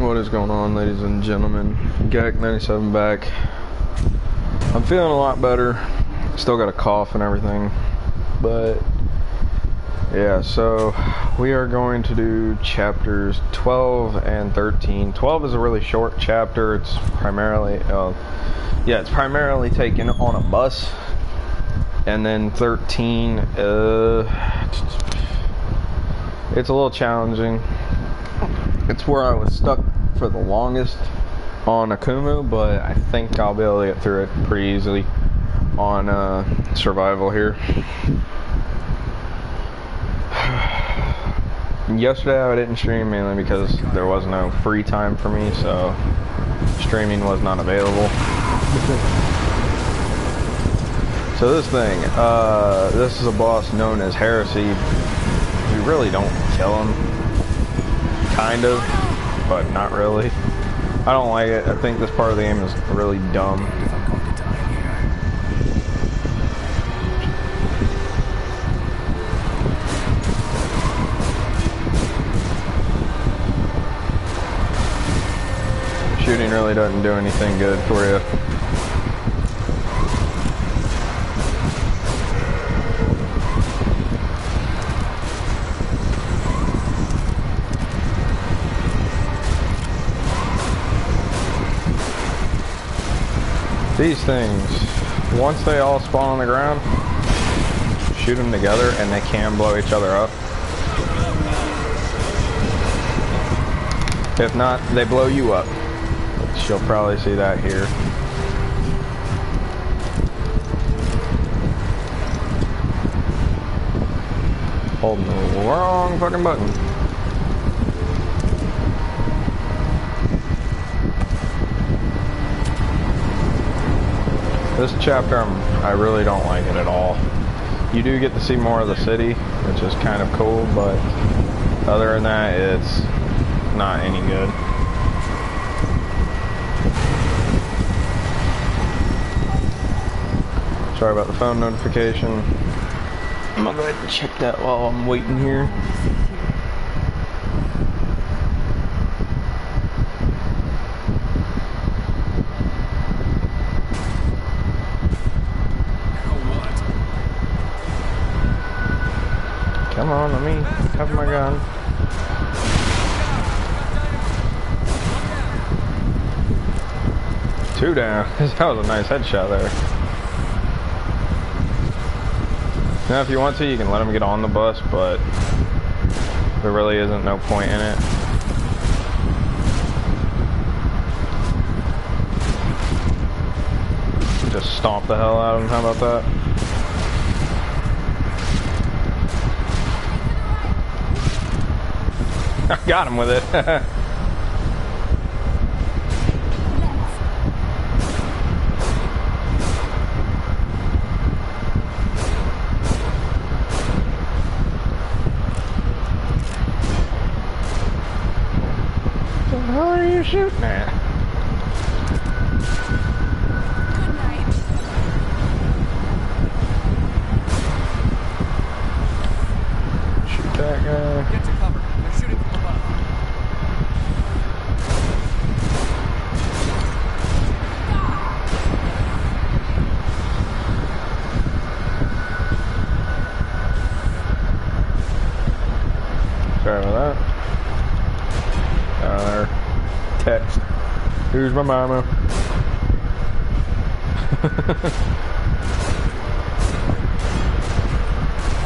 What is going on, ladies and gentlemen? Gak97 back. I'm feeling a lot better. Still got a cough and everything, but yeah, so we are going to do chapters 12 and 13. 12 is a really short chapter. It's primarily it's primarily taken on a bus. And then 13 it's a little challenging. It's where I was stuck for the longest on Akumu, but I think I'll be able to get through it pretty easily on survival here. Yesterday I didn't stream mainly because there was no free time for me, so streaming was not available. So this thing, this is a boss known as Heresy. We really don't kill him. Kind of, but not really. I don't like it. I think this part of the game is really dumb. Shooting really doesn't do anything good for you. These things, once they all spawn on the ground, shoot them together and they can blow each other up. If not, they blow you up. Which you'll probably see that here. Holding the wrong fucking button. This chapter, I really don't like it at all. You do get to see more of the city, which is kind of cool, but other than that, it's not any good. Sorry about the phone notification. I'm gonna go ahead and check that while I'm waiting here. Come on, let me cover my gun. Two down. That was a nice headshot there. Now, if you want to, you can let them get on the bus, but there really isn't no point in it. Just stomp the hell out of them. How about that? I got him with it. What the hell are you shooting at? Shoot that guy. Get to cover. They're shooting from above. Sorry about that. Text. Who's my mama? More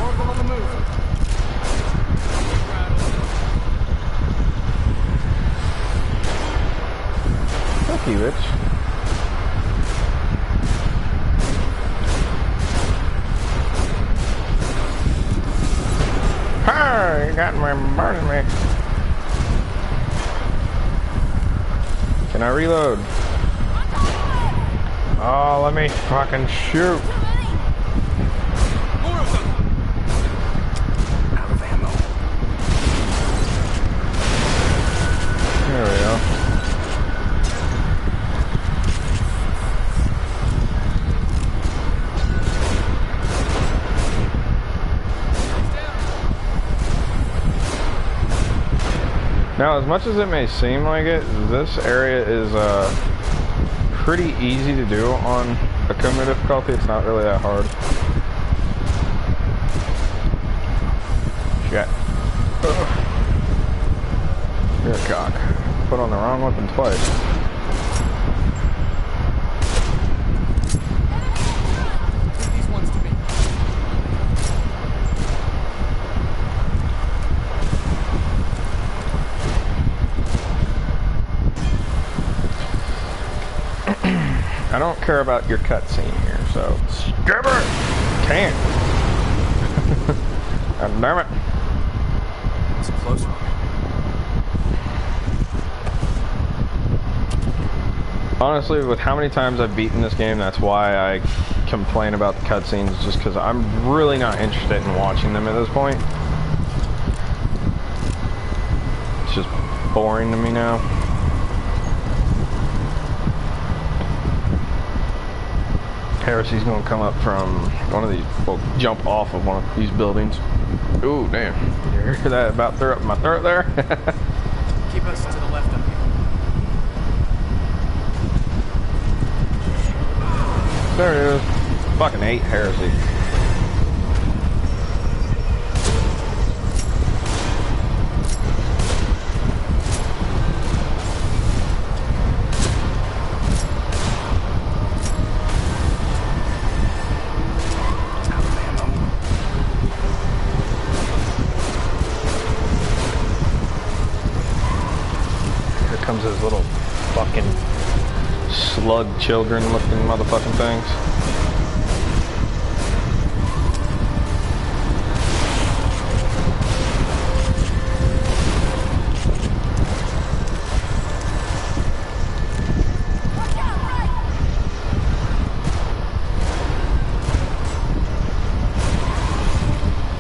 of them on the move. Fuck you, bitch. Ah, you got my burning me. Can I reload? Oh, let me fucking shoot. More of them. Out of ammo. There we go. Now, as much as it may seem like it, this area is pretty easy to do on Akuma difficulty. It's not really that hard. Shit. You're a cock. Put on the wrong weapon twice. These ones to me. I don't care about your cutscene here, so skip it! Can't. God damn it. It's closer. Honestly, with how many times I've beaten this game, that's why I complain about the cutscenes, just because I'm really not interested in watching them at this point. It's just boring to me now. Heresy's gonna come up from one of these, well, jump off of one of these buildings. Ooh, damn. You hear that about throw up my throat there? Keep us to the left up here. There it is. Fucking hate Heresy. Comes his little fucking slug children looking motherfucking things.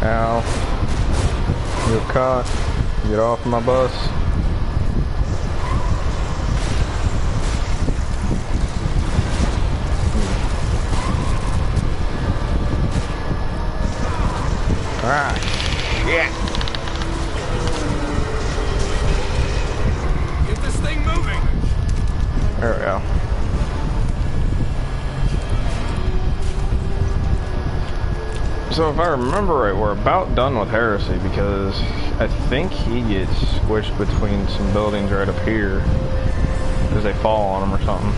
Ow. You're caught. Get off my bus. Ah, shit. Get this thing moving. There we go. So if I remember right, we're about done with Heresy because I think he gets squished between some buildings right up here because they fall on him or something.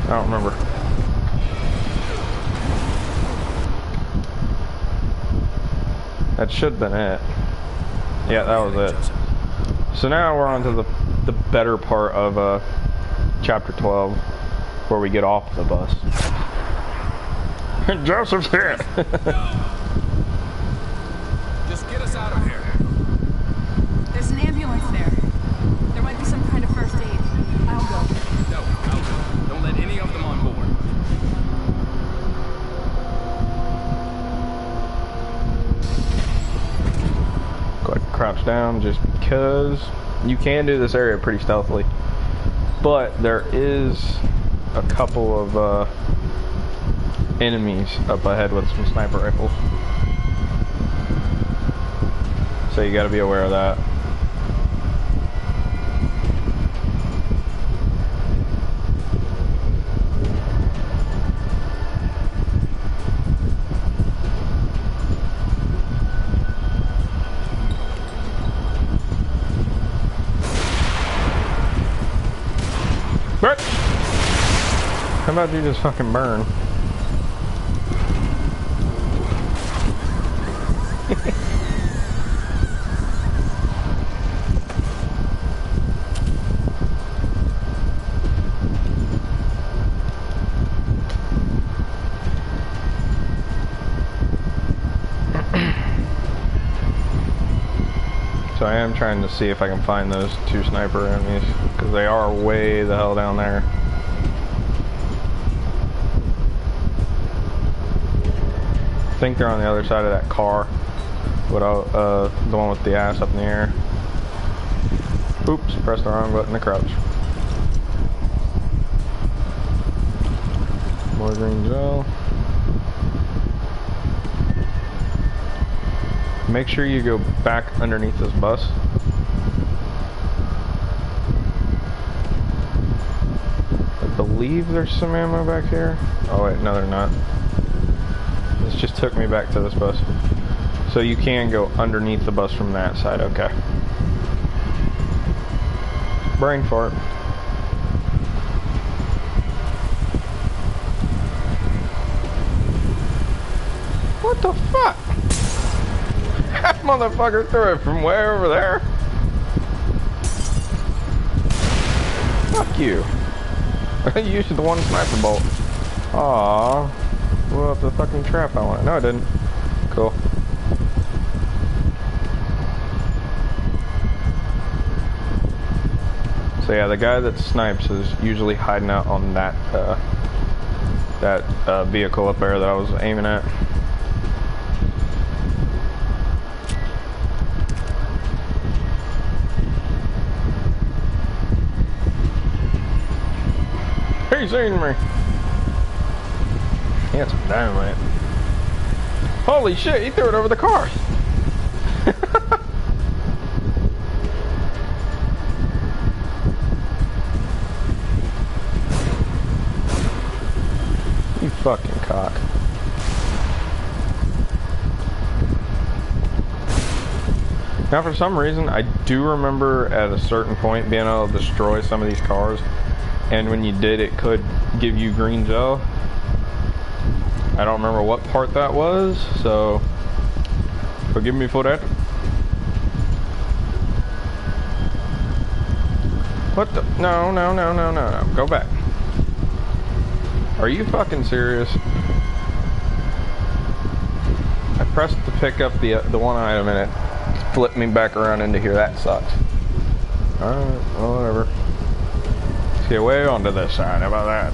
I don't remember. That should have been it. Yeah, that was it. So now we're on to the better part of chapter 12, where we get off the bus. Joseph's here. Just get us out of here. There's an ambulance there. There might be some kind of first aid. I'll go. No, I'll go. Don't let any of them on board. Go ahead and crouch down just because you can do this area pretty stealthily. But there is a couple of enemies up ahead with some sniper rifles. So you gotta be aware of that. What? How about you just fucking burn? So I am trying to see if I can find those two sniper enemies, because they are way the hell down there. I think they're on the other side of that car. The one with the ass up in the air. Oops, pressed the wrong button to crouch. More green gel. Make sure you go back underneath this bus. believe there's some ammo back here. Oh wait, no they're not. This just took me back to this bus. So you can go underneath the bus from that side, okay. Brain fart. What the fuck? That motherfucker threw it from way over there. Fuck you. I used the one sniper bolt. Aww. Blew up the fucking trap I wanted. No, I didn't. Cool. So yeah, the guy that snipes is usually hiding out on that vehicle up there that I was aiming at. He's seen me. He had some dynamite. Holy shit, he threw it over the cars. You fucking cock. Now for some reason, I do remember at a certain point being able to destroy some of these cars. And when you did, it could give you green gel. I don't remember what part that was, so forgive me for that. What the? No, no, no, no, no, no. Go back. Are you fucking serious? I pressed to pick up the one item and it flipped me back around into here. That sucks. Alright, well, whatever. Let's get way onto this side. How about that?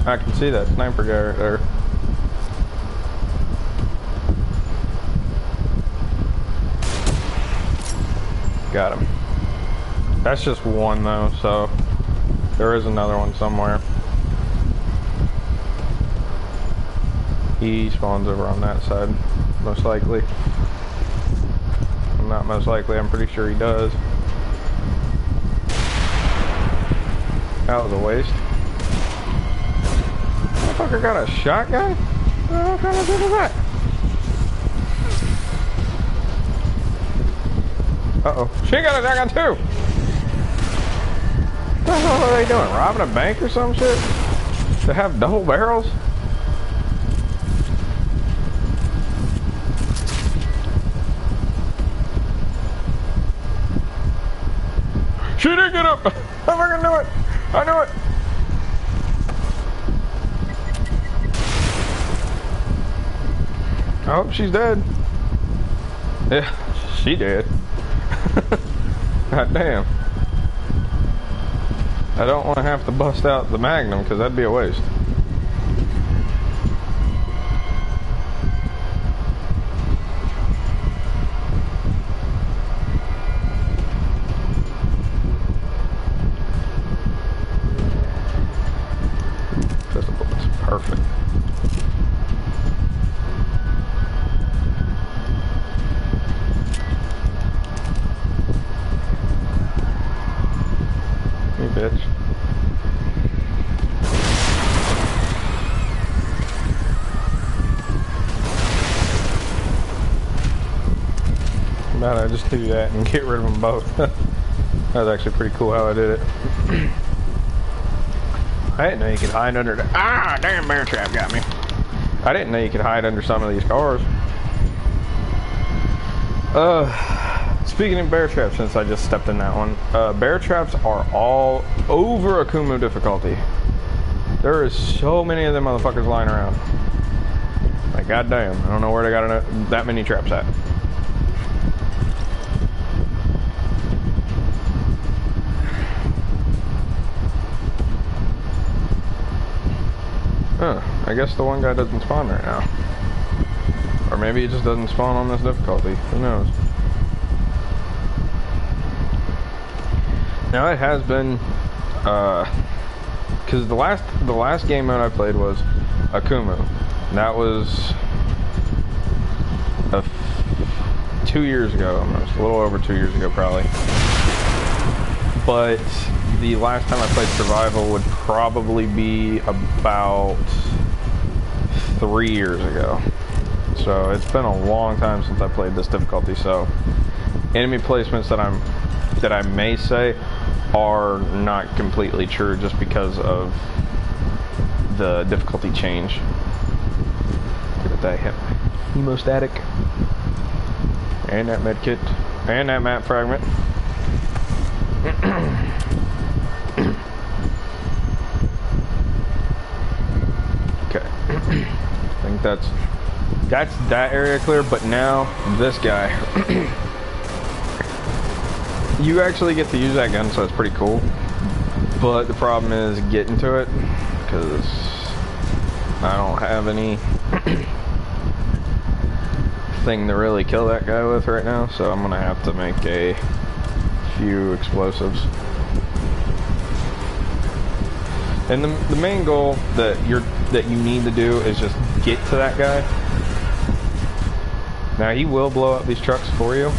I can see that sniper guy right there. Got him. That's just one though, so there is another one somewhere. He spawns over on that side, most likely. Not most likely, I'm pretty sure he does. That was a waste. Motherfucker got a shotgun? What kind of shit is that? Uh-oh. She got a shotgun too! What the hell are they doing? Robbing a bank or some shit? To have double barrels? She didn't get up! I fucking knew it! I knew it! Oh, she's dead. Yeah, she dead. God damn. I don't want to have to bust out the Magnum because that'd be a waste. Pistol bullets, perfect. You bitch. About I just do that and get rid of them both. That was actually pretty cool how I did it. I didn't know you could hide under the... Ah, damn, bear trap got me. I didn't know you could hide under some of these cars. Speaking of bear traps, since I just stepped in that one, bear traps are all over Akumu difficulty. There is so many of them motherfuckers lying around. Like, goddamn, I don't know where they got that many traps at. Huh, I guess the one guy doesn't spawn right now. Or maybe he just doesn't spawn on this difficulty. Who knows? Now it has been, because the last game mode I played was Akumu. That was 2 years ago, almost a little over 2 years ago probably. But the last time I played survival would probably be about 3 years ago. So it's been a long time since I played this difficulty. So enemy placements that I may say are not completely true just because of the difficulty change. Look at that hemostatic. And that med kit. And that map fragment. Okay. I think that's that area clear, but now this guy. You actually get to use that gun, so it's pretty cool. But the problem is getting to it, because I don't have any thing to really kill that guy with right now, so I'm gonna have to make a few explosives. And the main goal that you need to do is just get to that guy. Now he will blow up these trucks for you.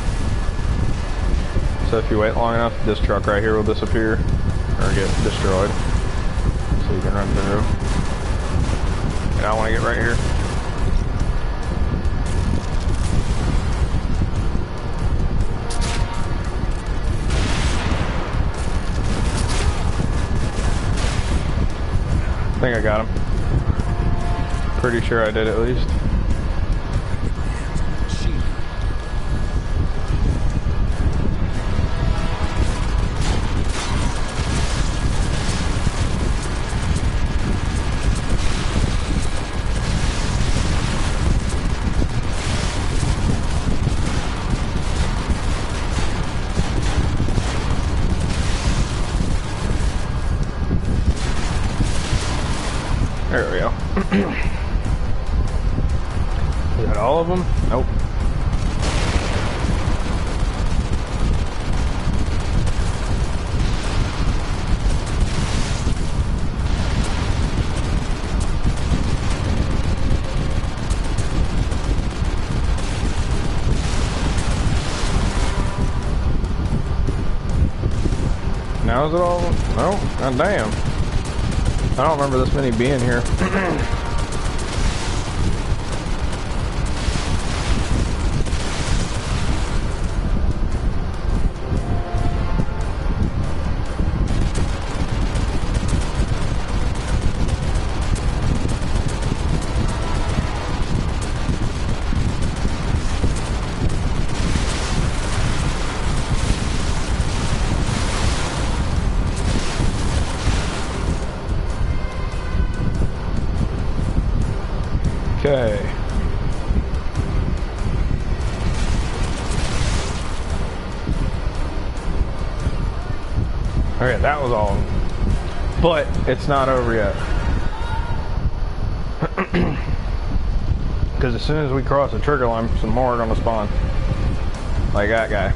So if you wait long enough, this truck right here will disappear or get destroyed. So you can run through. And I want to get right here. I think I got him. Pretty sure I did at least. There we go. Is that all of them? Nope. Now is it all? No? God damn. I don't remember this many being here. Okay. Okay, that was all. But it's not over yet. Because as soon as we cross the trigger line, some more are going to spawn. Like that guy.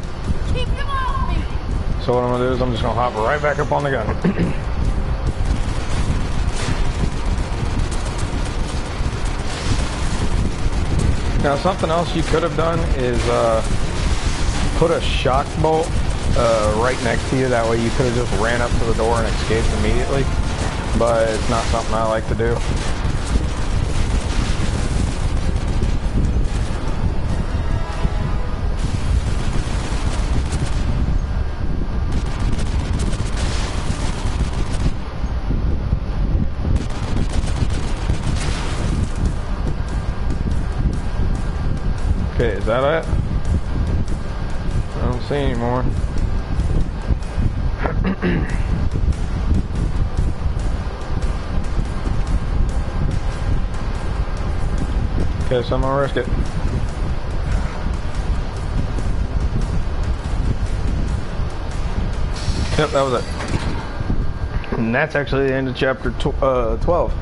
Keep them off me! So what I'm going to do is I'm just going to hop right back up on the gun. Now something else you could have done is put a shock bolt right next to you. That way you could have just ran up to the door and escaped immediately. But it's not something I like to do. Okay, is that it? I don't see any more. Okay, so I'm gonna risk it. Yep, that was it. And that's actually the end of chapter 12.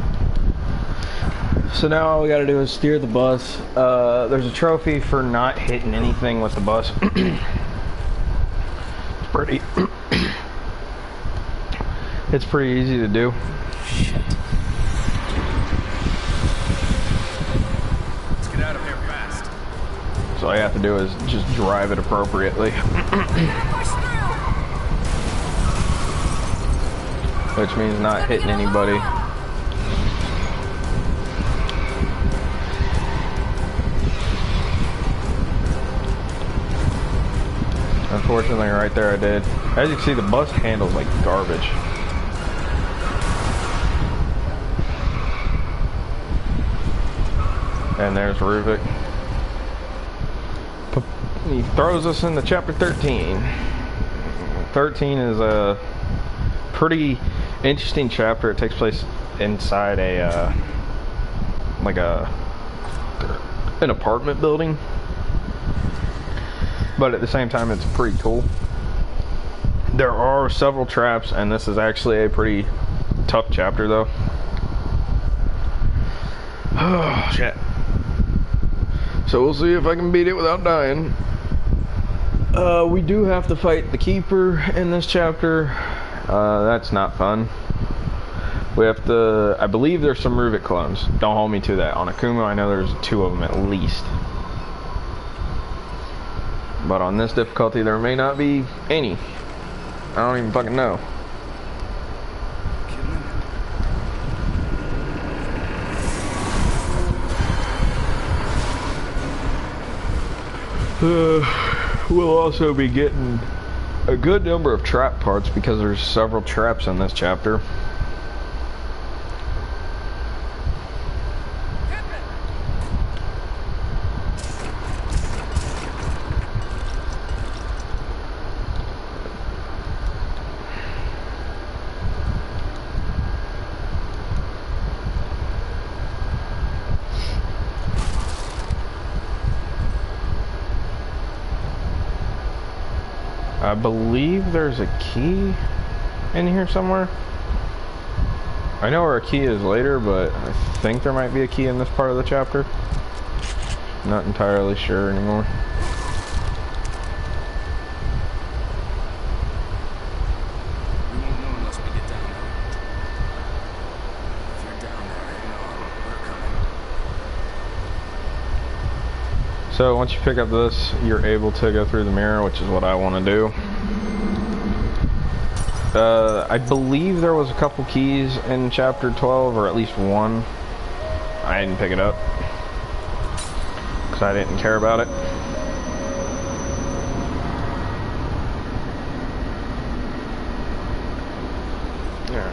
So now all we gotta do is steer the bus. There's a trophy for not hitting anything with the bus. It's pretty easy to do. Shit. Let's get out of here fast. So all you have to do is just drive it appropriately. Which means not hitting anybody. Unfortunately, right there I did. As you can see, the bus handles like garbage. And there's Ruvik. He throws us into chapter 13. 13 is a pretty interesting chapter. It takes place inside a like an apartment building, but at the same time it's pretty cool. There are several traps, and this is actually a pretty tough chapter though. Oh shit. So we'll see if I can beat it without dying. We do have to fight the Keeper in this chapter. That's not fun. We have to... I believe there's some Ruvik clones. Don't hold me to that. On Akuma, I know there's 2 of them at least. But on this difficulty, there may not be any. I don't even fucking know. We'll also be getting a good number of trap parts because there's several traps in this chapter. I believe there's a key in here somewhere. I know where a key is later, but I think there might be a key in this part of the chapter. Not entirely sure anymore. We won't know unless we get down there. If you're down there, you know we're coming. So once you pick up this, you're able to go through the mirror, which is what I want to do. I believe there was a couple keys in chapter 12, or at least one. I didn't pick it up because I didn't care about it. Yeah.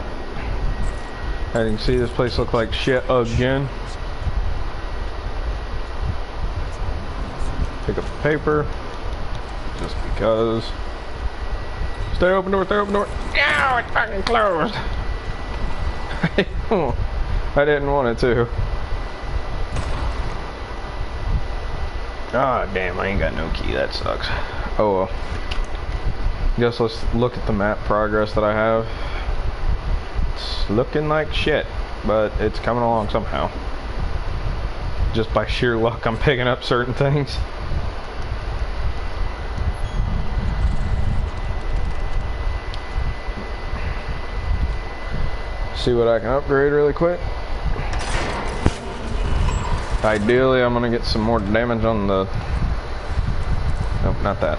As you can see, this place looks like shit again. Pick up the paper, just because. Stay open door, stay open door. No, it's fucking closed. I didn't want it to. Ah, damn, I ain't got no key. That sucks. Oh well. Guess let's look at the map progress that I have. It's looking like shit, but it's coming along somehow. Just by sheer luck, I'm picking up certain things. See what I can upgrade really quick. Ideally, I'm gonna get some more damage on the... Nope, not that.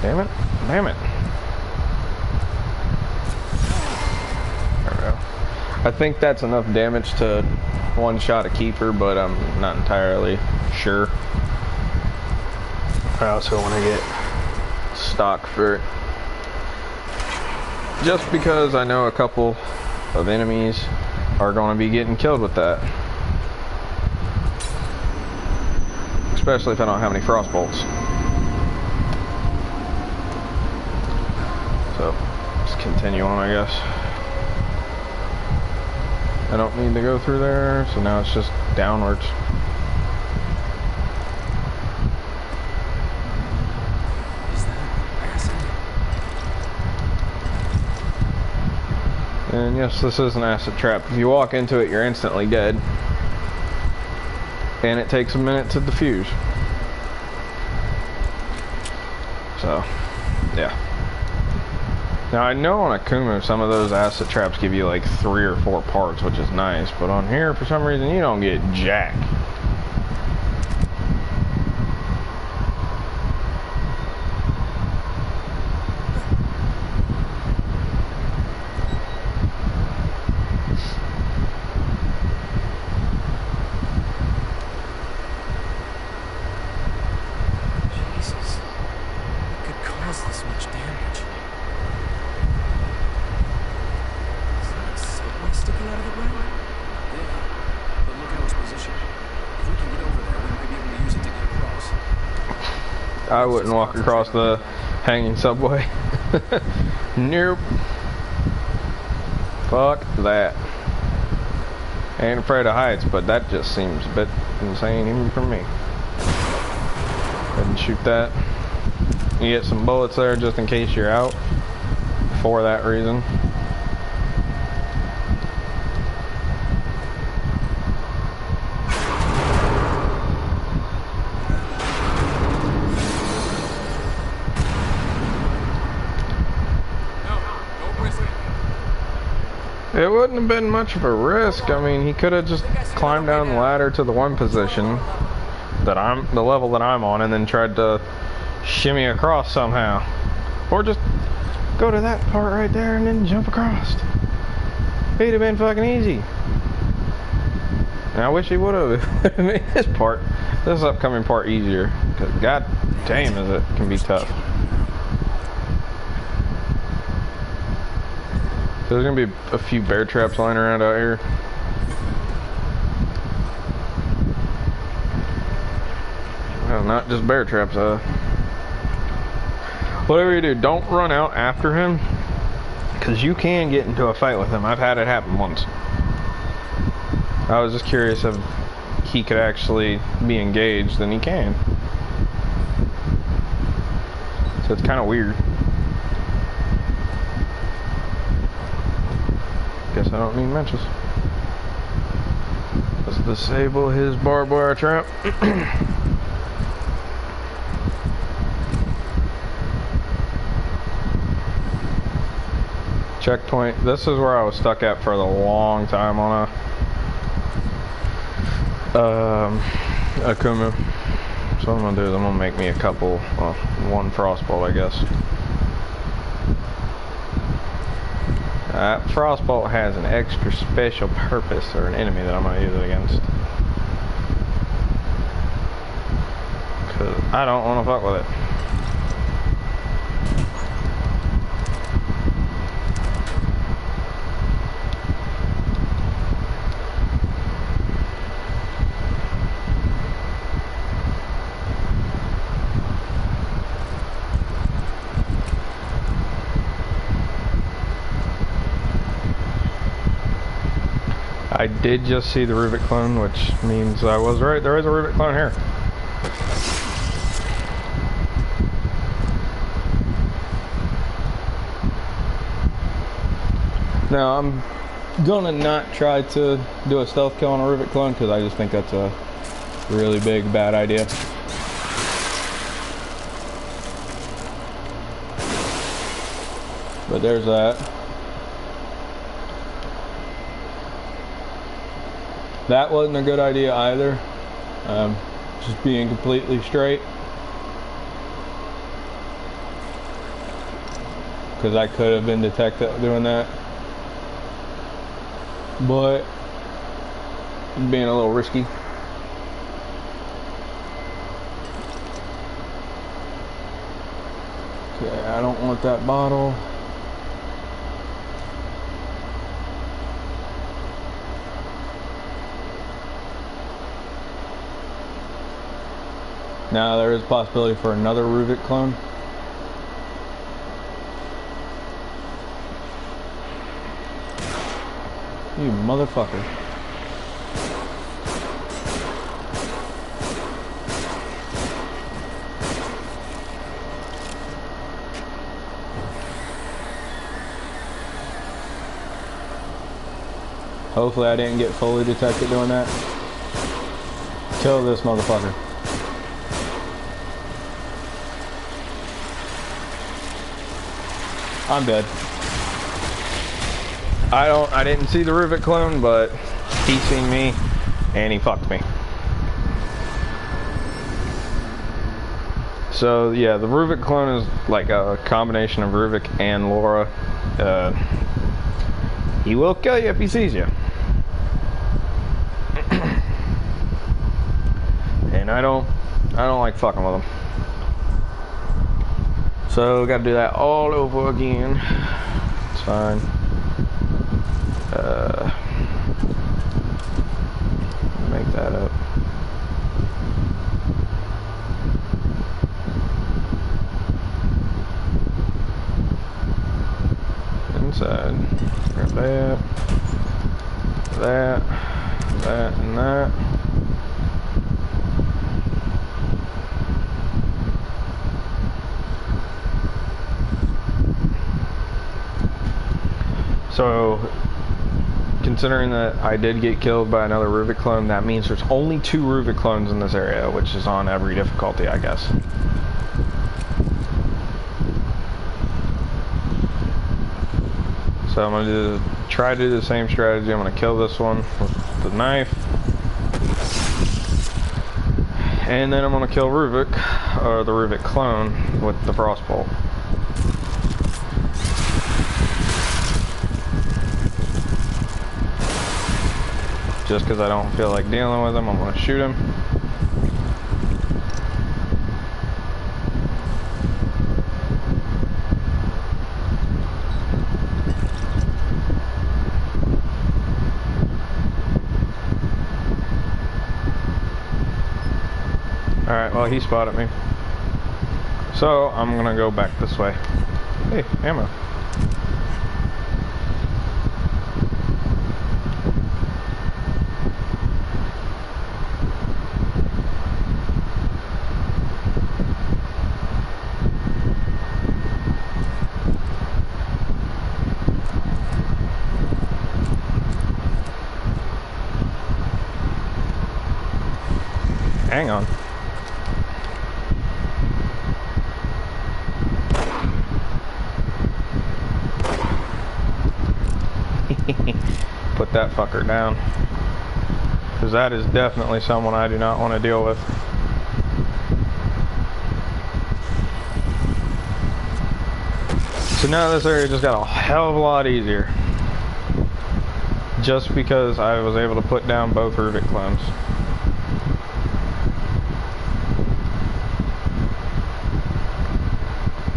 Damn it. Damn it. There we go. I think that's enough damage to one-shot a Keeper, but I'm not entirely sure. I also want to get stock for it. Just because I know a couple of enemies are going to be getting killed with that. Especially if I don't have any frost bolts. So, let's continue on, I guess. I don't need to go through there, so now it's just downwards. And yes, this is an acid trap. If you walk into it, you're instantly dead. And it takes a minute to defuse. So, yeah. Now I know on Akuma some of those acid traps give you like 3 or 4 parts, which is nice. But on here, for some reason, you don't get jack. I wouldn't walk across the hanging subway. Nope. Fuck that. Ain't afraid of heights, but that just seems a bit insane even for me. Go ahead and shoot that. You get some bullets there just in case you're out for that reason. It wouldn't have been much of a risk. I mean, he could have just climbed down the ladder to the one position that the level that I'm on, and then tried to shimmy across somehow. Or just go to that part right there and then jump across. It'd have been fucking easy. And I wish he would have made this upcoming part easier. Because god damn is it can be tough. There's gonna be a few bear traps lying around out here. Well, not just bear traps, whatever you do, don't run out after him, because you can get into a fight with him. I've had it happen once. I was just curious if he could actually be engaged, and he can. So it's kind of weird. Guess I don't need matches. Let's disable his barbed wire trap. Checkpoint. This is where I was stuck at for a long time on a Kumu. So what I'm gonna do is I'm gonna make me a couple, one Frostbolt, I guess. Frostbolt has an extra special purpose, or an enemy that I'm going to use it against. Because I don't want to fuck with it. I did just see the Ruvik clone, which means I was right. There is a Ruvik clone here. Now I'm gonna not try to do a stealth kill on a Ruvik clone because I just think that's a really big bad idea. But there's that. That wasn't a good idea either. Just being completely straight. Because I could have been detected doing that. But being a little risky. Okay, I don't want that bottle. Now there is a possibility for another Ruvik clone. You motherfucker. Hopefully I didn't get fully detected doing that. Kill this motherfucker. I'm dead. I didn't see the Ruvik clone, but he seen me and he fucked me. So yeah, the Ruvik clone is like a combination of Ruvik and Laura. He will kill you if he sees you. And I don't like fucking with him. So got to do that all over again. It's fine. Make that up. So, considering that I did get killed by another Ruvik clone, that means there's only 2 Ruvik clones in this area, which is on every difficulty, I guess. So I'm gonna try to do the same strategy. I'm gonna kill this one with the knife. And then I'm gonna kill Ruvik, or the Ruvik clone, with the Frostbolt. Just because I don't feel like dealing with him, I'm gonna shoot him. Alright, well, he spotted me. So, I'm gonna go back this way. Hey, ammo. Hang on. Put that fucker down. Because that is definitely someone I do not want to deal with. So now this area just got a hell of a lot easier. Just because I was able to put down both Ruvik clones.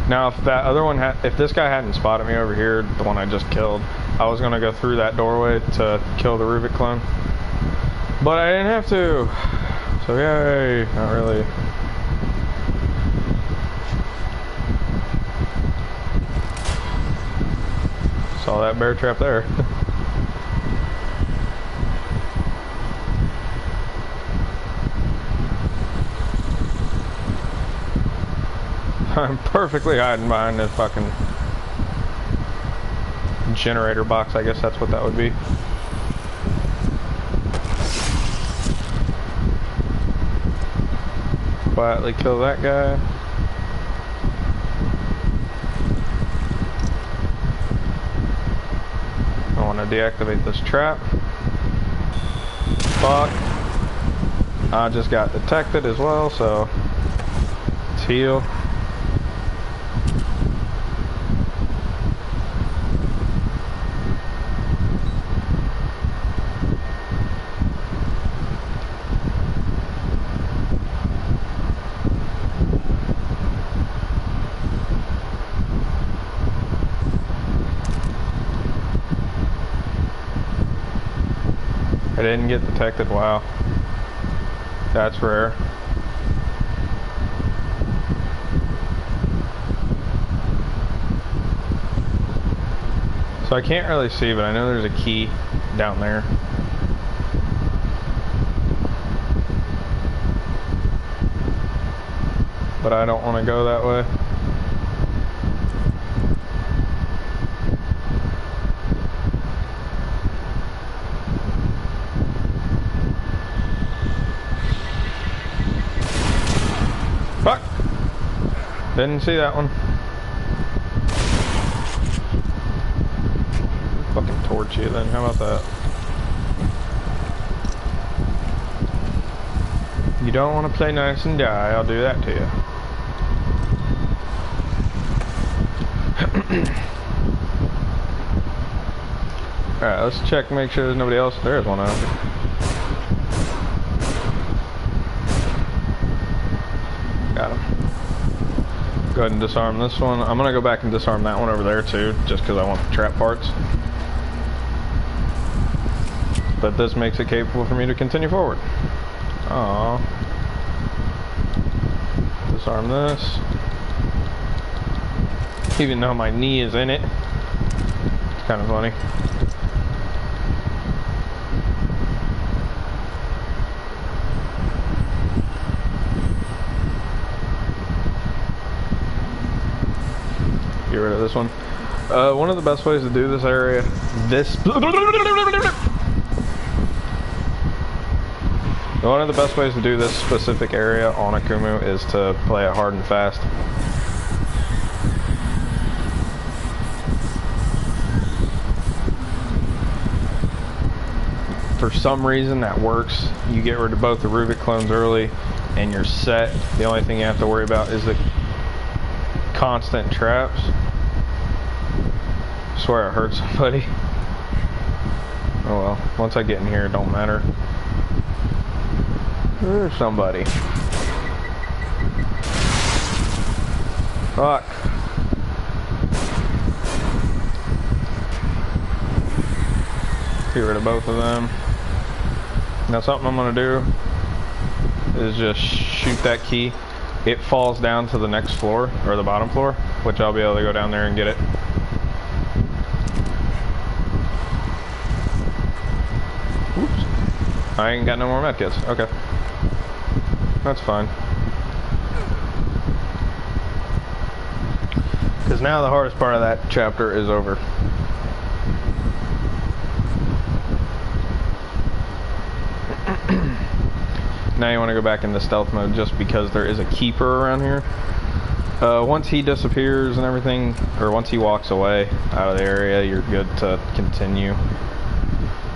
Now, if that other one if this guy hadn't spotted me over here, the one I just killed, I was gonna go through that doorway to kill the Ruvik clone, but I didn't have to. So yay! Not really. Saw that bear trap there. I'm perfectly hiding behind this fucking generator box. I guess that's what that would be. Quietly kill that guy. I want to deactivate this trap. Fuck. I just got detected as well, so let's heal. I didn't get detected. Wow. That's rare. So I can't really see, but I know there's a key down there. But I don't want to go that way. Fuck! Didn't see that one. Fucking torch you then, how about that? You don't want to play nice and die, I'll do that to you. Alright, let's check, make sure there's nobody else. There is one out. Got him. Go ahead and disarm this one. I'm gonna go back and disarm that one over there too, just because I want the trap parts. But this makes it capable for me to continue forward. Aww. Disarm this. Even though my knee is in it. It's kind of funny. Get rid of this one. One of the best ways to do this area, one of the best ways to do this specific area on Akumu is to play it hard and fast. For some reason that works. You get rid of both the Rubik clones early and you're set. The only thing you have to worry about is the constant traps. I swear I hurt somebody. Oh well, once I get in here it don't matter. There's somebody. Fuck. Get rid of both of them. Now something I'm gonna do is just shoot that key. It falls down to the next floor, or the bottom floor, which I'll be able to go down there and get it. Oops. I ain't got no more medkits. Okay. That's fine. Because now the hardest part of that chapter is over. Now you want to go back into stealth mode just because there is a keeper around here. Once he disappears and everything, or once he walks away out of the area, you're good to continue.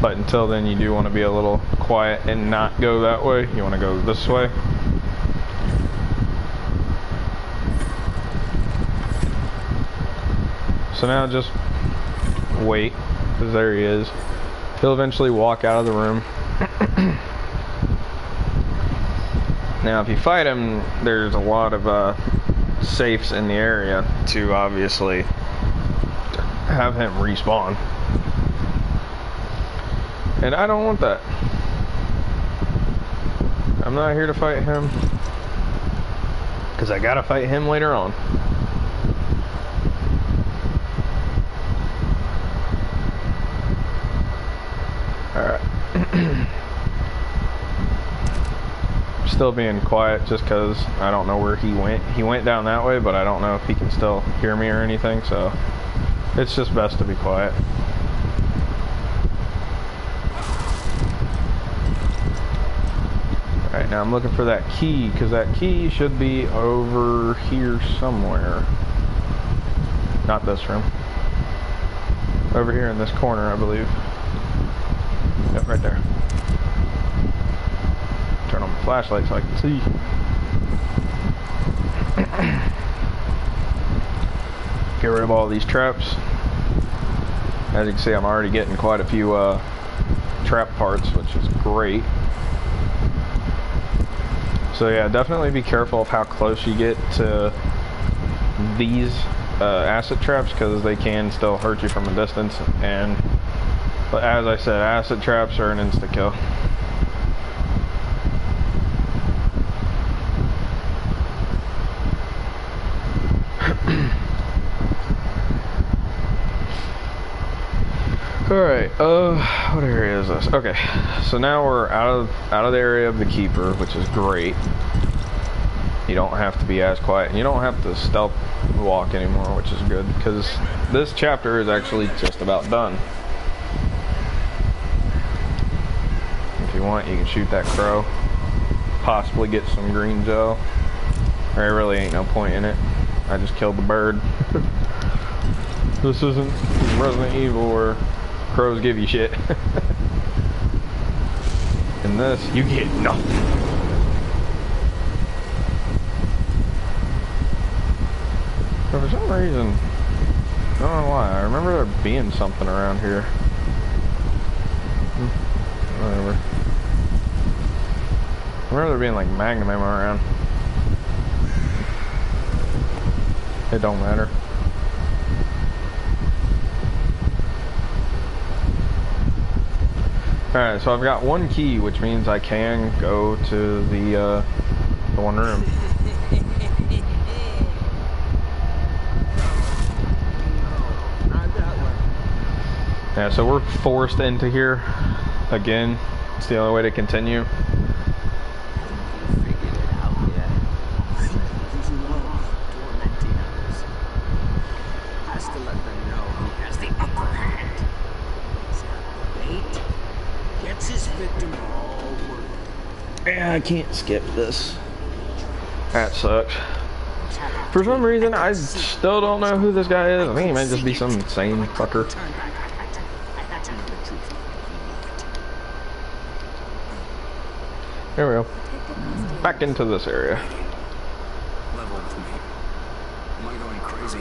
But until then, you do want to be a little quiet and not go that way. You want to go this way. So now just wait, because there he is. He'll eventually walk out of the room. Now if you fight him, there's a lot of safes in the area to obviously have him respawn. And I don't want that. I'm not here to fight him, because I gotta fight him later on. Alright. Still being quiet just because I don't know where he went. He went down that way, but I don't know if he can still hear me or anything, so it's just best to be quiet. Alright, now I'm looking for that key, because that key should be over here somewhere. Not this room. Over here in this corner, I believe. Yep, right there. Turn on the flashlight so I can see. Get rid of all these traps. As you can see, I'm already getting quite a few trap parts, which is great. So yeah, definitely be careful of how close you get to these acid traps, because they can still hurt you from a distance. And but as I said, acid traps are an insta-kill. Alright, what area is this? Okay, so now we're out of the area of the keeper, which is great. You don't have to be as quiet, and you don't have to stealth walk anymore, which is good, because this chapter is actually just about done. If you want, you can shoot that crow, possibly get some green gel. There really ain't no point in it. I just killed the bird. This isn't Resident Evil where crows give you shit. In this, you get nothing. But for some reason, I don't know why, I remember there being something around here. Whatever. I remember there being like magnum ammo around. It don't matter. Alright, so I've got one key, which means I can go to the one room. Yeah, so we're forced into here again. It's the only way to continue. Has to let them know I can't skip this. That sucks. For some reason, I still don't know who this guy is. I think he might just be some insane fucker. There we go. Back into this area. Level with me. Am I going crazy?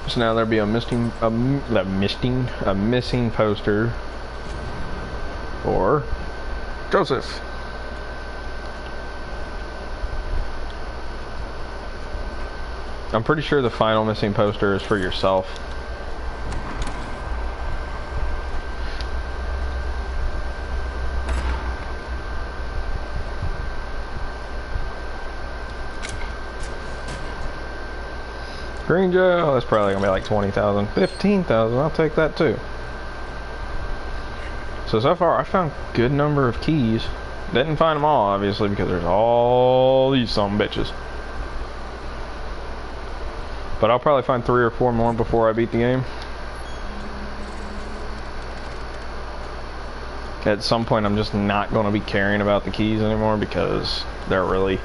So now there'll be a missing poster for Joseph. I'm pretty sure the final missing poster is for yourself. Green gel, that's probably gonna be like 20,000, 15,000, I'll take that too. So far I found a good number of keys. Didn't find them all, obviously, because there's all these some bitches. But I'll probably find 3 or 4 more before I beat the game. At some point I'm just not going to be caring about the keys anymore because they're really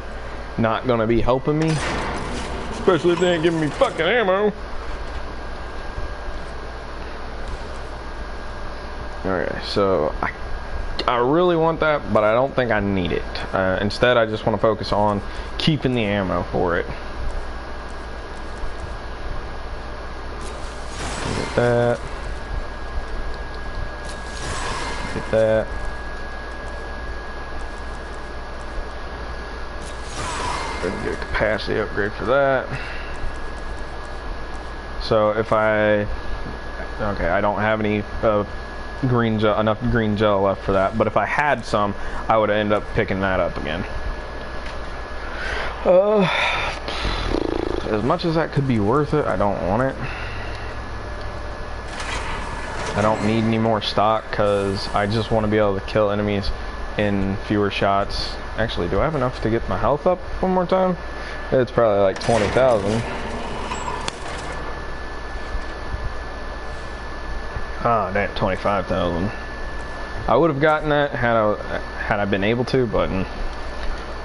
not going to be helping me. Especially if they ain't giving me fucking ammo. Okay, so I really want that, but I don't think I need it. Instead, I just want to focus on keeping the ammo for it. Get that. Get that. Gonna get a capacity upgrade for that. So if I don't have any green gel, enough green gel left for that, but if I had some, I would end up picking that up again. As much as that could be worth it, I don't want it. I don't need any more stock because I just want to be able to kill enemies in fewer shots. Actually, do I have enough to get my health up one more time? It's probably like 20,000. Ah, damn, 25,000. I would have gotten that had I been able to, but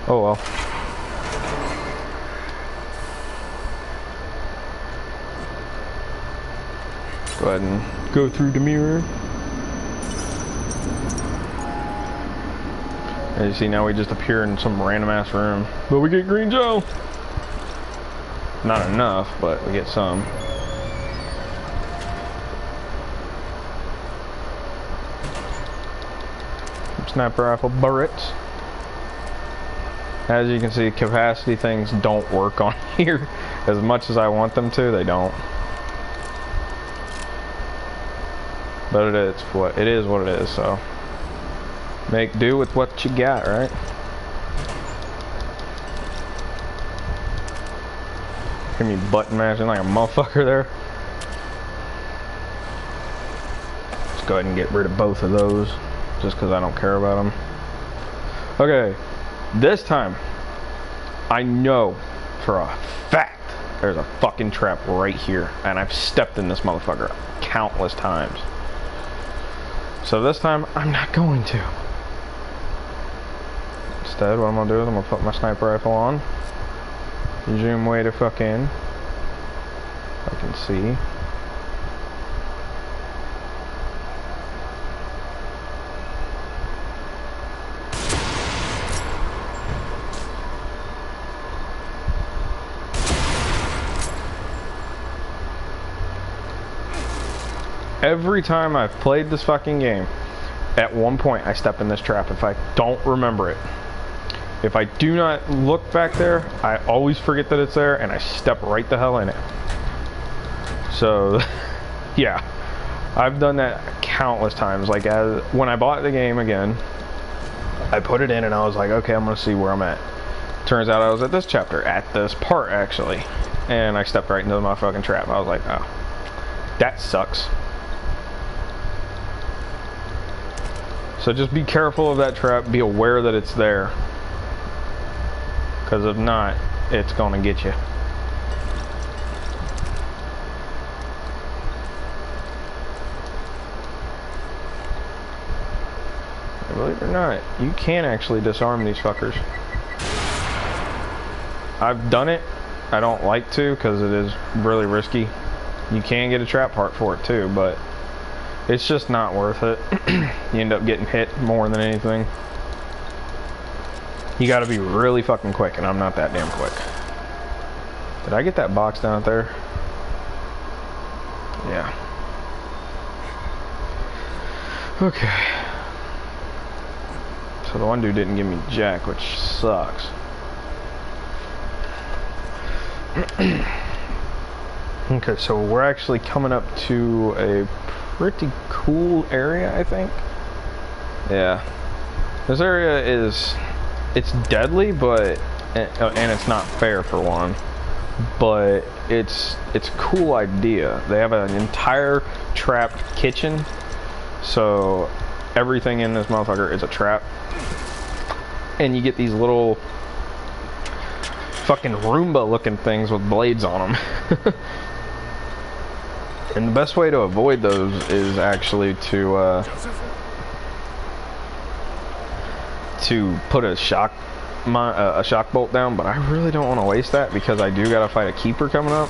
oh well. Go ahead and go through the mirror. As you see, now we just appear in some random ass room. But we get green gel. Not enough, but we get some. Sniper rifle bullets. As you can see, capacity things don't work on here. As much as I want them to, they don't. But it is what it is, so make do with what you got, right? Hear me button mashing like a motherfucker there. Let's go ahead and get rid of both of those, just because I don't care about them. Okay, this time, I know for a fact there's a fucking trap right here, and I've stepped in this motherfucker countless times. So this time, I'm not going to. Instead, what I'm gonna do is I'm gonna put my sniper rifle on. Zoom way to fuck in. I can see. Every time I've played this fucking game, at one point I step in this trap if I don't remember it. If I do not look back there, I always forget that it's there and I step right the hell in it. So, yeah, I've done that countless times. Like when I bought the game again, I put it in and I was like, okay, I'm gonna see where I'm at. Turns out I was at this chapter, at this part actually, and I stepped right into my fucking trap. I was like, oh, that sucks. So just be careful of that trap, be aware that it's there. Because if not, it's gonna get you. it or not, you can actually disarm these fuckers. I've done it. I don't like to because it is really risky. You can get a trap part for it too, but it's just not worth it. You end up getting hit more than anything. You gotta be really fucking quick, and I'm not that damn quick. Did I get that box down there? Yeah. Okay. So the one dude didn't give me jack, which sucks. Okay, so we're actually coming up to a pretty cool area, I think. Yeah. This area is, it's deadly, but, and it's not fair for one, but it's a cool idea. They have an entire trapped kitchen, so everything in this motherfucker is a trap. And you get these little fucking Roomba looking things with blades on them. And the best way to avoid those is actually to put a shock bolt down, but I really don't want to waste that because I do gotta fight a keeper coming up.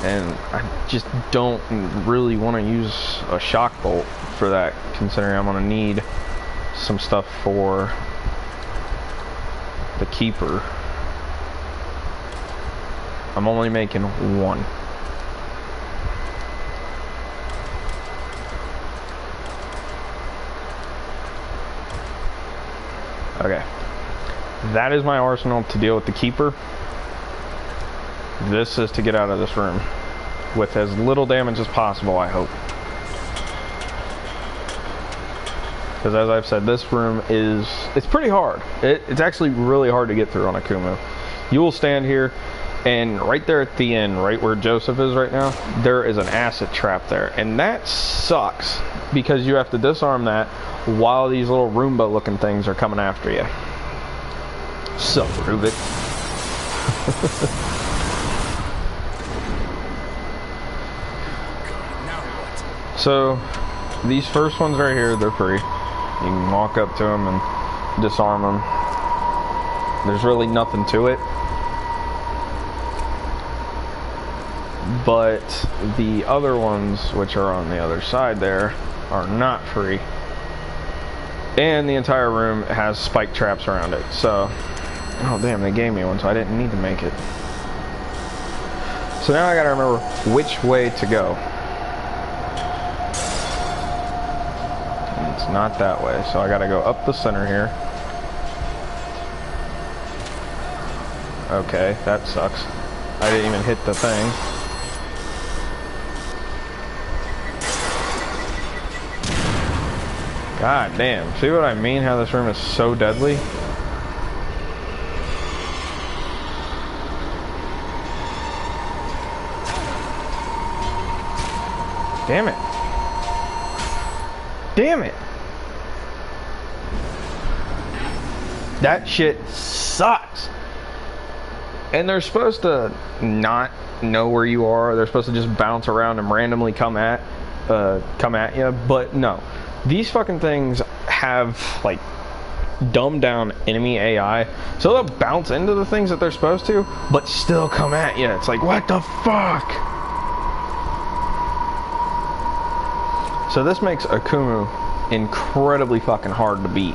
And I just don't really want to use a shock bolt for that, considering I'm gonna need some stuff for the keeper. I'm only making one. Okay. That is my arsenal to deal with the keeper. This is to get out of this room with as little damage as possible, I hope. Because as I've said, this room is, it's pretty hard. It's actually really hard to get through on a Kumu. You will stand here, and right there at the end, right where Joseph is right now, there is an acid trap there. And that sucks, because you have to disarm that while these little Roomba looking things are coming after you. Sup, Rubik. So, these first ones right here, they're free. You can walk up to them and disarm them. There's really nothing to it. But the other ones, which are on the other side there, are not free. And the entire room has spike traps around it. So, oh damn, they gave me one, so I didn't need to make it. So now I gotta remember which way to go. It's not that way, so I gotta go up the center here. Okay, that sucks. I didn't even hit the thing. God damn, see what I mean? How this room is so deadly? Damn it. Damn it. That shit sucks. And they're supposed to not know where you are. They're supposed to just bounce around and randomly come at you, but no. These fucking things have like dumbed down enemy AI, so they'll bounce into the things that they're supposed to, but still come at you. It's like, what the fuck? So this makes Akumu incredibly fucking hard to beat.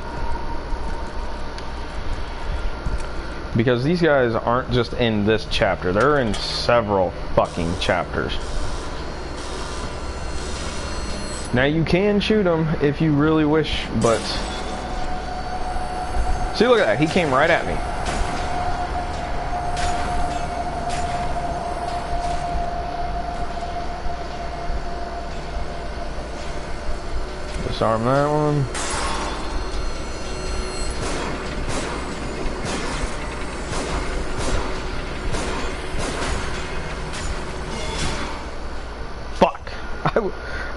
Because these guys aren't just in this chapter, they're in several fucking chapters. Now you can shoot them if you really wish, but... See, look at that, he came right at me. Disarm that one. Fuck.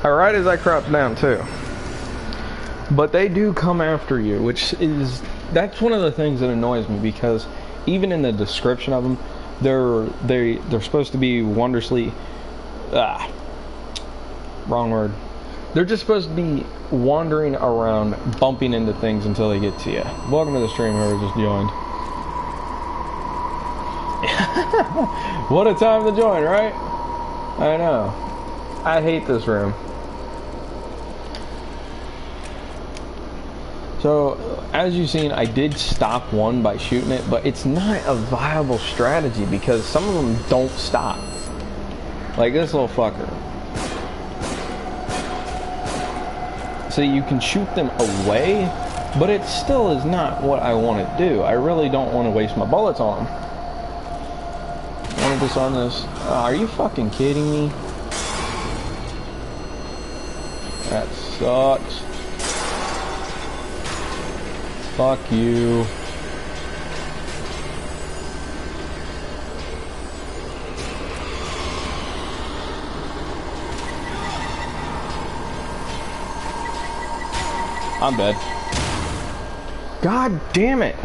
Right as I cropped down too. But they do come after you, which is, that's one of the things that annoys me, because even in the description of them, they're supposed to be wondrously, wrong word. They're just supposed to be wandering around, bumping into things until they get to you. Welcome to the stream, whoever just joined. What a time to join, right? I know. I hate this room. So, as you've seen, I did stop one by shooting it, but it's not a viable strategy because some of them don't stop. Like this little fucker. So you can shoot them away, but it still is not what I want to do. I really don't want to waste my bullets on them. I want to disarm this. Oh, are you fucking kidding me? That sucks. Fuck you. I'm dead. God damn it.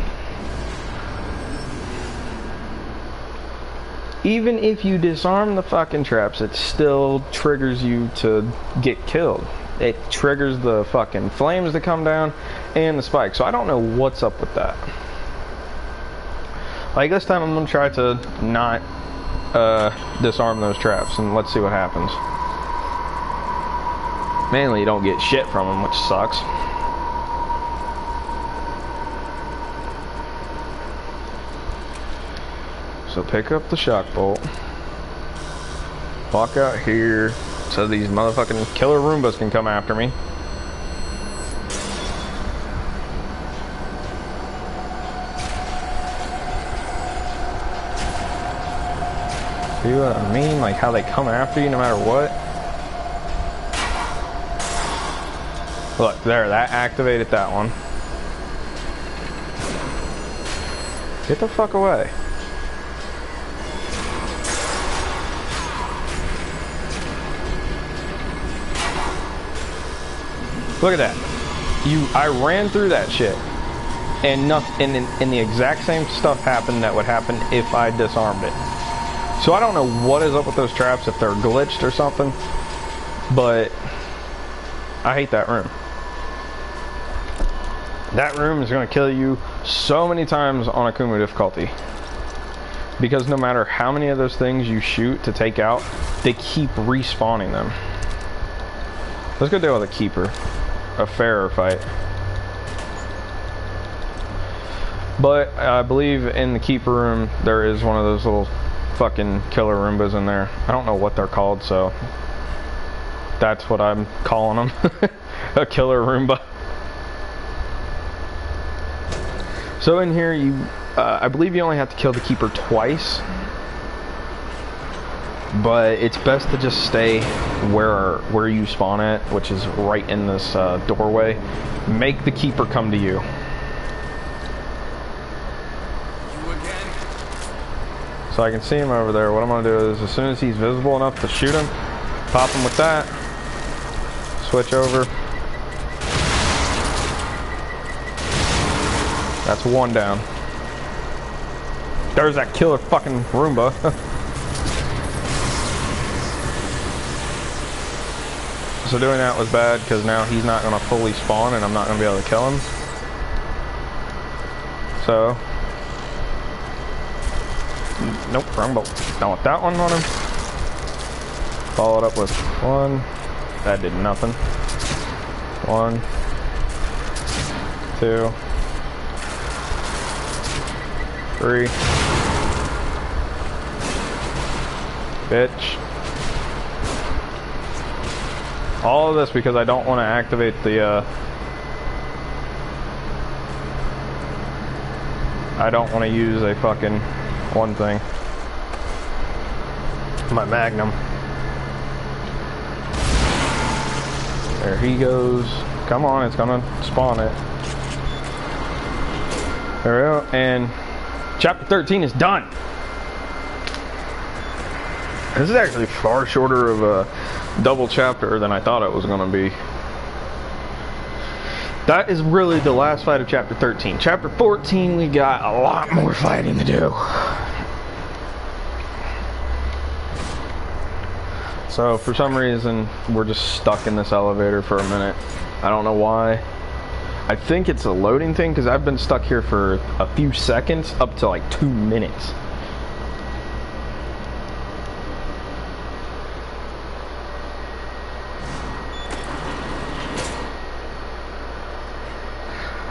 Even if you disarm the fucking traps, it still triggers you to get killed. It triggers the fucking flames to come down and the spike. So I don't know what's up with that. Like this time I'm gonna try to not disarm those traps and let's see what happens. Mainly you don't get shit from them, which sucks. So pick up the shock bolt. Walk out here so these motherfucking killer Roombas can come after me. See what I mean? Like how they come after you no matter what. Look, there, that activated that one. Get the fuck away. Look at that. I ran through that shit. And nothing, and the exact same stuff happened that would happen if I disarmed it. So I don't know what is up with those traps, if they're glitched or something. But I hate that room. That room is going to kill you so many times on Akumu difficulty. Because no matter how many of those things you shoot to take out, they keep respawning them. Let's go deal with a keeper. A fairer fight. But I believe in the keeper room there is one of those little fucking killer Roombas in there. I don't know what they're called, so that's what I'm calling them. A killer Roomba. So in here you I believe you only have to kill the keeper twice. But it's best to just stay where you spawn at, which is right in this doorway. Make the keeper come to you. You again? So I can see him over there. What I'm gonna do is, as soon as he's visible enough to shoot him, pop him with that. Switch over. That's one down. There's that killer fucking Roomba. So doing that was bad because now he's not going to fully spawn and I'm not going to be able to kill him. So, nope, wrong bolt. Don't want that one on him. Followed up with one. That did nothing. 1, 2, 3. Bitch. All of this because I don't want to activate the, I don't want to use a fucking one thing. My Magnum. There he goes. Come on, it's gonna spawn it. There we go, and chapter 13 is done. This is actually far shorter of a double chapter than I thought it was going to be. That is really the last fight of chapter 13. Chapter 14, we got a lot more fighting to do. So for some reason, we're just stuck in this elevator for a minute. I don't know why. I think it's a loading thing because I've been stuck here for a few seconds up to like 2 minutes.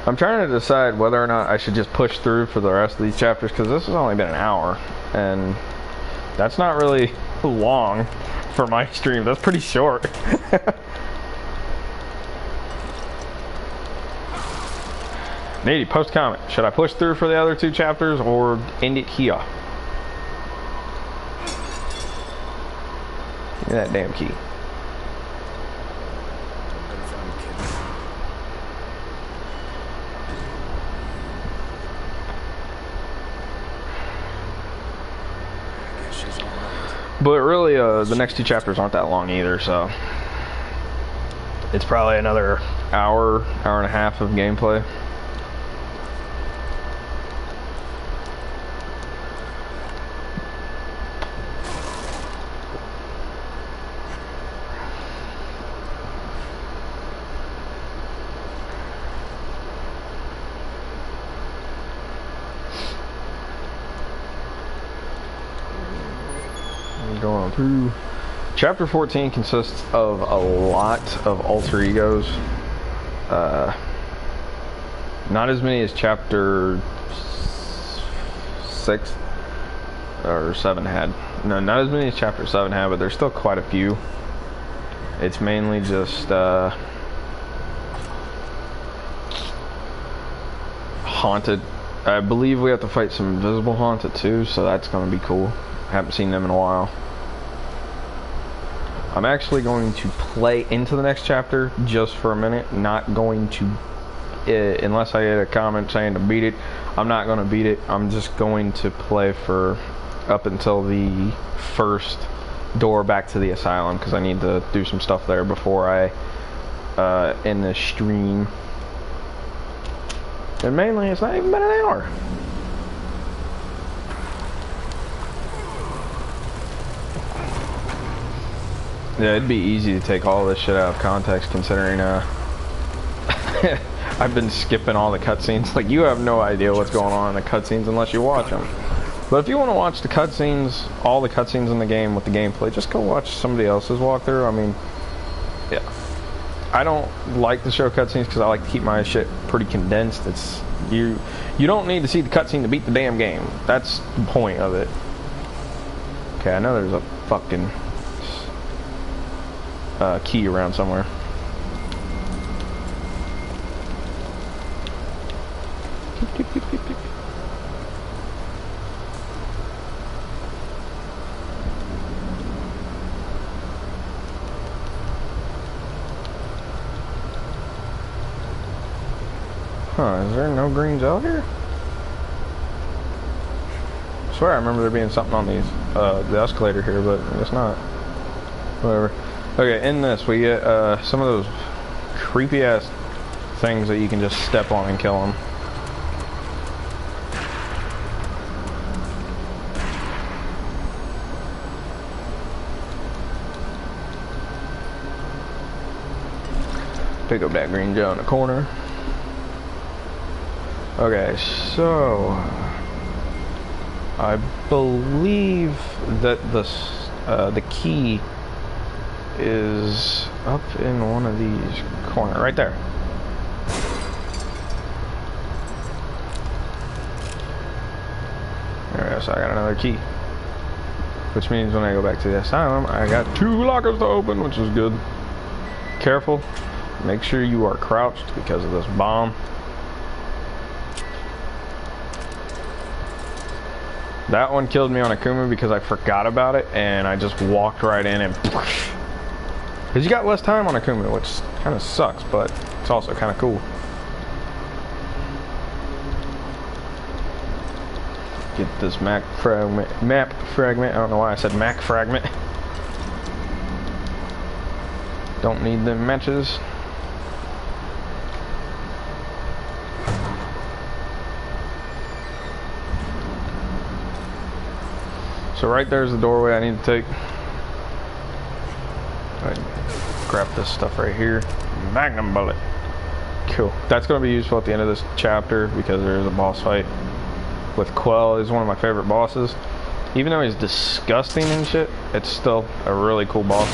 I'm trying to decide whether or not I should just push through for the rest of these chapters because this has only been an hour and that's not really long for my stream. That's pretty short. Nady, post comment. Should I push through for the other 2 chapters or end it here? Give me that damn key. Better find the kid. I guess she's alright. But really, the next 2 chapters aren't that long either, so it's probably another hour, hour and a half of gameplay. Going through. Chapter 14 consists of a lot of alter egos. Not as many as chapter 6 or 7 had. No, not as many as chapter 7 had, but there's still quite a few. It's mainly just haunted. I believe we have to fight some invisible haunted too, so that's going to be cool. I haven't seen them in a while. I'm actually going to play into the next chapter just for a minute. Not going to, unless I get a comment saying to beat it, I'm not going to beat it. I'm just going to play for up until the first door back to the asylum because I need to do some stuff there before I end the stream. And mainly, it's not even been an hour. Yeah, it'd be easy to take all this shit out of context considering I've been skipping all the cutscenes. Like, you have no idea what's going on in the cutscenes unless you watch them. But if you want to watch the cutscenes, all the cutscenes in the game with the gameplay, just go watch somebody else's walkthrough. I mean, yeah. I don't like to show cutscenes because I like to keep my shit pretty condensed. It's you don't need to see the cutscene to beat the damn game. That's the point of it. Okay, I know there's a fucking key around somewhere. Huh, is there no green gel here? I swear I remember there being something on these, the escalator here, but it's not. Whatever. Okay, in this we get some of those creepy ass things that you can just step on and kill them. Pick up that green gel in the corner. Okay, so I believe that the key is up in one of these corners, right there. There we go, so I got another key. Which means when I go back to the asylum, I got 2 lockers to open, which is good. Careful, make sure you are crouched because of this bomb. That one killed me on Akuma because I forgot about it and I just walked right in and because you got less time on Akuma, which kind of sucks, but it's also kind of cool. Get this map fragment. I don't know why I said Mac fragment. Don't need them matches. So right there's the doorway I need to take. Go ahead and grab this stuff right here. Magnum bullet. Cool. That's going to be useful at the end of this chapter because there's a boss fight with Quell. He's one of my favorite bosses. Even though he's disgusting and shit, it's still a really cool boss.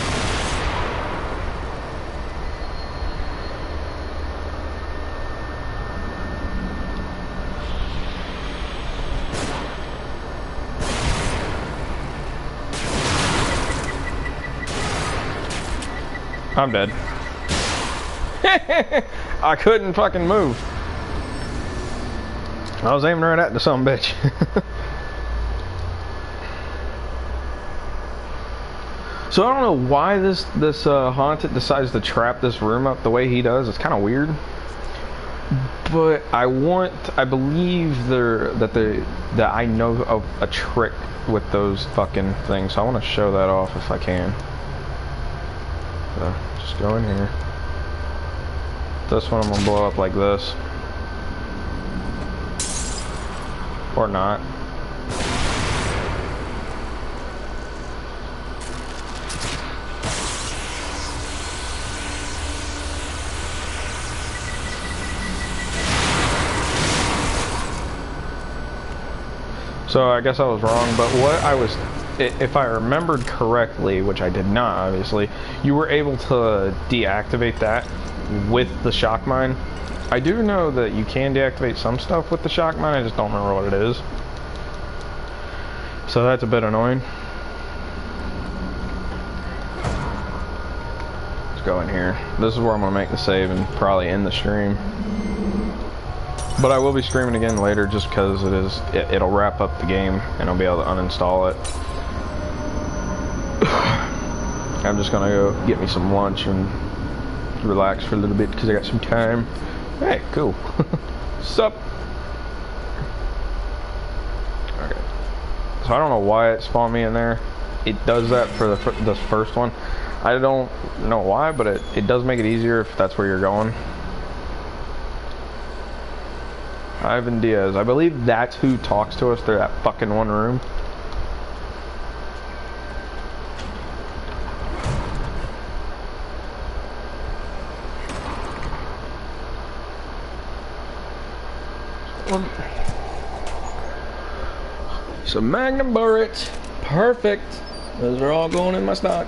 I'm dead. I couldn't fucking move. I was aiming right at the son of a bitch. So I don't know why this Haunted decides to trap this room up the way he does. It's kind of weird. But I believe that I know of a trick with those fucking things. So I want to show that off if I can. So just go in here. This one I'm gonna blow up like this. Or not. So I guess I was wrong, but what I was, if I remembered correctly, which I did not obviously, you were able to deactivate that with the shock mine. I do know that you can deactivate some stuff with the shock mine, I just don't remember what it is. So that's a bit annoying. Let's go in here. This is where I'm gonna make the save and probably end the stream. But I will be streaming again later just because it'll wrap up the game and I'll be able to uninstall it. I'm just gonna go get me some lunch and relax for a little bit because I got some time. Hey, cool. Sup? Okay. So I don't know why it spawned me in there. It does that for the first one. I don't know why, but it does make it easier if that's where you're going. Ivan Diaz. I believe that's who talks to us through that fucking one room. So Magnum bullets. Perfect. Those are all going in my stock.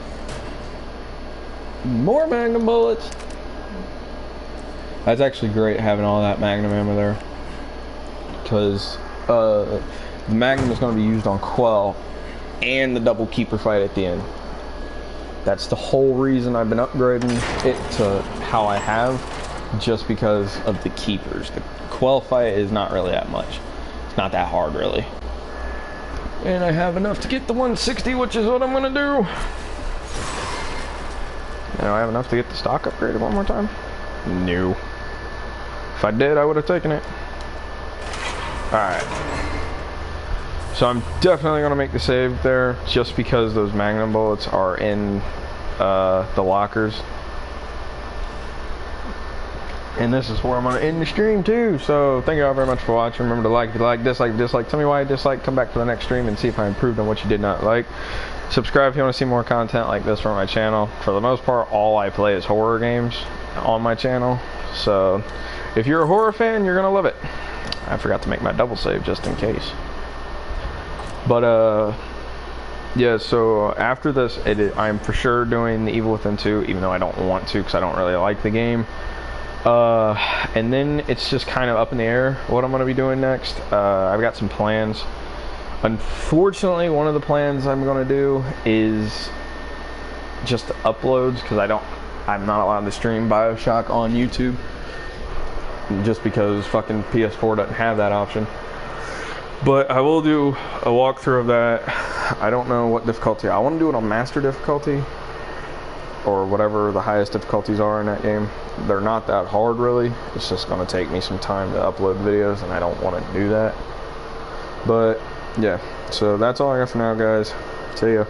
More Magnum bullets. That's actually great having all that Magnum ammo there. Because the Magnum is going to be used on Quell and the double keeper fight at the end. That's the whole reason I've been upgrading it to how I have, just because of the keepers. The Quell fight is not really that much. It's not that hard, really. And I have enough to get the 160, which is what I'm going to do. And I have enough to get the stock upgraded one more time? No. If I did, I would have taken it. Alright. So I'm definitely going to make the save there, just because those Magnum bullets are in the lockers. And this is where I'm going to end the stream too. So thank you all very much for watching. Remember to like if you like, dislike if you dislike. Tell me why you dislike. Come back for the next stream and see if I improved on what you did not like. Subscribe if you want to see more content like this from my channel. For the most part, all I play is horror games on my channel. So if you're a horror fan, you're going to love it. I forgot to make my double save just in case. But yeah, so after this, I'm for sure doing The Evil Within 2, even though I don't want to because I don't really like the game. And then it's just kind of up in the air what I'm going to be doing next. I've got some plans. Unfortunately, one of the plans I'm going to do is just uploads, because I'm not allowed to stream BioShock on YouTube, just because fucking PS4 doesn't have that option. But I will do a walkthrough of that. I don't know what difficulty. I want to do it on master difficulty, or whatever the highest difficulties are in that game. They're not that hard, really. It's just going to take me some time to upload videos, and I don't want to do that. But yeah, so that's all I got for now, guys. See ya.